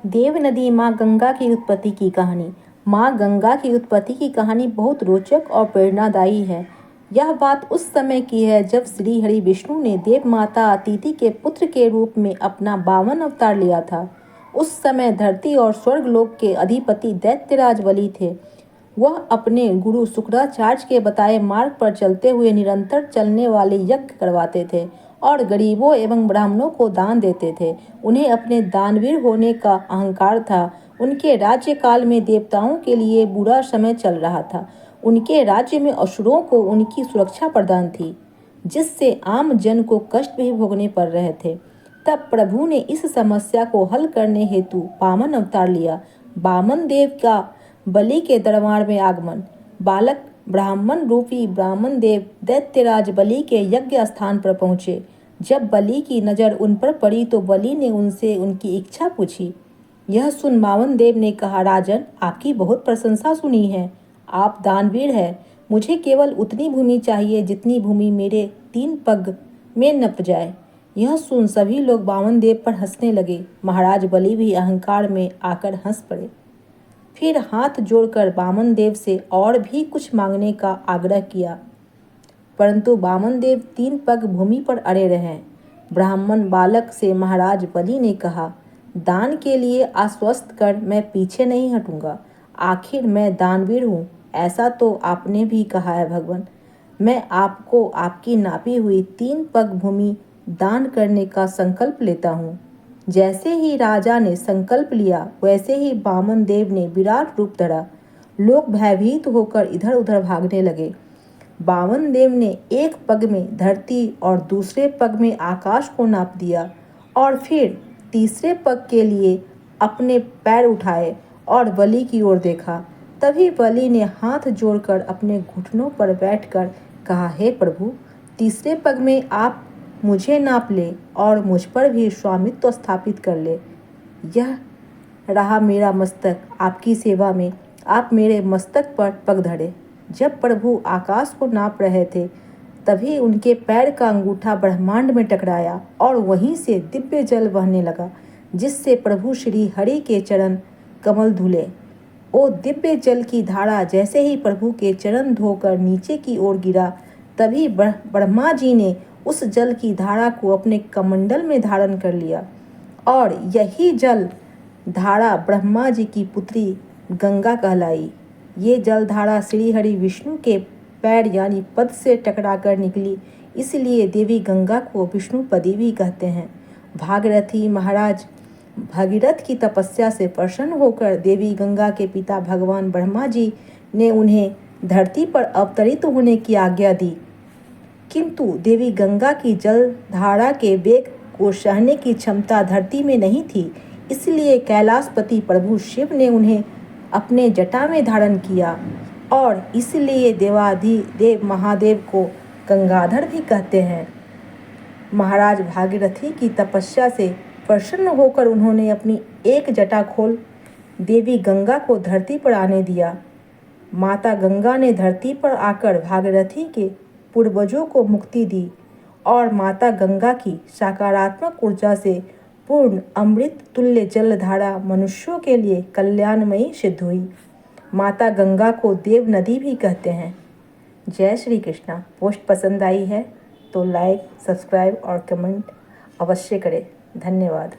देव नदी माँ गंगा की उत्पत्ति की कहानी। माँ गंगा की उत्पत्ति की कहानी बहुत रोचक और प्रेरणादायी है। यह बात उस समय की है जब श्री हरि विष्णु ने देव माता अदिति के पुत्र के रूप में अपना 52 अवतार लिया था। उस समय धरती और स्वर्गलोक के अधिपति दैत्यराज बलि थे। वह अपने गुरु शुक्राचार्य के बताए मार्ग पर चलते हुए निरंतर चलने वाले यज्ञ करवाते थे और गरीबों एवं ब्राह्मणों को दान देते थे। उन्हें अपने दानवीर होने का अहंकार था। उनके राज्य काल में देवताओं के लिए बुरा समय चल रहा था। उनके राज्य में असुरों को उनकी सुरक्षा प्रदान थी, जिससे आम जन को कष्ट भी भोगने पड़ रहे थे। तब प्रभु ने इस समस्या को हल करने हेतु वामन अवतार लिया। वामन देव का बलि के दरबार में आगमन। बालक ब्राह्मण रूपी ब्राह्मण देव दैत्यराज बलि के यज्ञ स्थान पर पहुंचे। जब बलि की नज़र उन पर पड़ी तो बलि ने उनसे उनकी इच्छा पूछी। यह सुन वामन देव ने कहा, राजन, आपकी बहुत प्रशंसा सुनी है। आप दानवीर हैं। मुझे केवल उतनी भूमि चाहिए जितनी भूमि मेरे 3 पग में नप जाए। यह सुन सभी लोग वामन देव पर हंसने लगे। महाराज बलि भी अहंकार में आकर हंस पड़े। फिर हाथ जोड़कर वामन देव से और भी कुछ मांगने का आग्रह किया, परंतु वामन देव 3 पग भूमि पर अड़े रहे। ब्राह्मण बालक से महाराज बलि ने कहा, दान के लिए आश्वस्त कर मैं पीछे नहीं हटूंगा। आखिर मैं दानवीर हूँ, ऐसा तो आपने भी कहा है भगवान। मैं आपको आपकी नापी हुई 3 पग भूमि दान करने का संकल्प लेता हूँ। जैसे ही राजा ने संकल्प लिया वैसे ही वामन देव ने विराट रूप धरा। लोग भयभीत होकर इधर उधर भागने लगे। वामन देव ने एक पग में धरती और दूसरे पग में आकाश को नाप दिया और फिर तीसरे पग के लिए अपने पैर उठाए और बलि की ओर देखा। तभी बलि ने हाथ जोड़कर अपने घुटनों पर बैठकर कहा, हे प्रभु, तीसरे पग में आप मुझे नाप ले और मुझ पर भी स्वामित्व स्थापित कर ले। यह रहा मेरा मस्तक, आपकी सेवा में आप मेरे मस्तक पर पग धरे। जब प्रभु आकाश को नाप रहे थे तभी उनके पैर का अंगूठा ब्रह्मांड में टकराया और वहीं से दिव्य जल बहने लगा, जिससे प्रभु श्री हरि के चरण कमल धुले। वो दिव्य जल की धारा जैसे ही प्रभु के चरण धोकर नीचे की ओर गिरा, तभी ब्रह्मा जी ने उस जल की धारा को अपने कमंडल में धारण कर लिया और यही जल धारा ब्रह्मा जी की पुत्री गंगा कहलाई। ये जलधारा श्री हरि विष्णु के पैर यानी पद से टकराकर निकली, इसलिए देवी गंगा को विष्णुपदी भी कहते हैं। भागीरथी महाराज भगीरथ की तपस्या से प्रसन्न होकर देवी गंगा के पिता भगवान ब्रह्मा जी ने उन्हें धरती पर अवतरित होने की आज्ञा दी, किंतु देवी गंगा की जलधारा के वेग को सहने की क्षमता धरती में नहीं थी। इसलिए कैलाशपति प्रभु शिव ने उन्हें अपने जटा में धारण किया और इसलिए देवाधिदेव महादेव को गंगाधर भी कहते हैं। महाराज भागीरथी की तपस्या से प्रसन्न होकर उन्होंने अपनी एक जटा खोल देवी गंगा को धरती पर आने दिया। माता गंगा ने धरती पर आकर भागीरथी के पूर्वजों को मुक्ति दी और माता गंगा की सकारात्मक ऊर्जा से पूर्ण अमृत तुल्य जलधारा मनुष्यों के लिए कल्याणमयी सिद्ध हुई। माता गंगा को देव नदी भी कहते हैं। जय श्री कृष्णा। पोस्ट पसंद आई है तो लाइक, सब्सक्राइब और कमेंट अवश्य करें। धन्यवाद।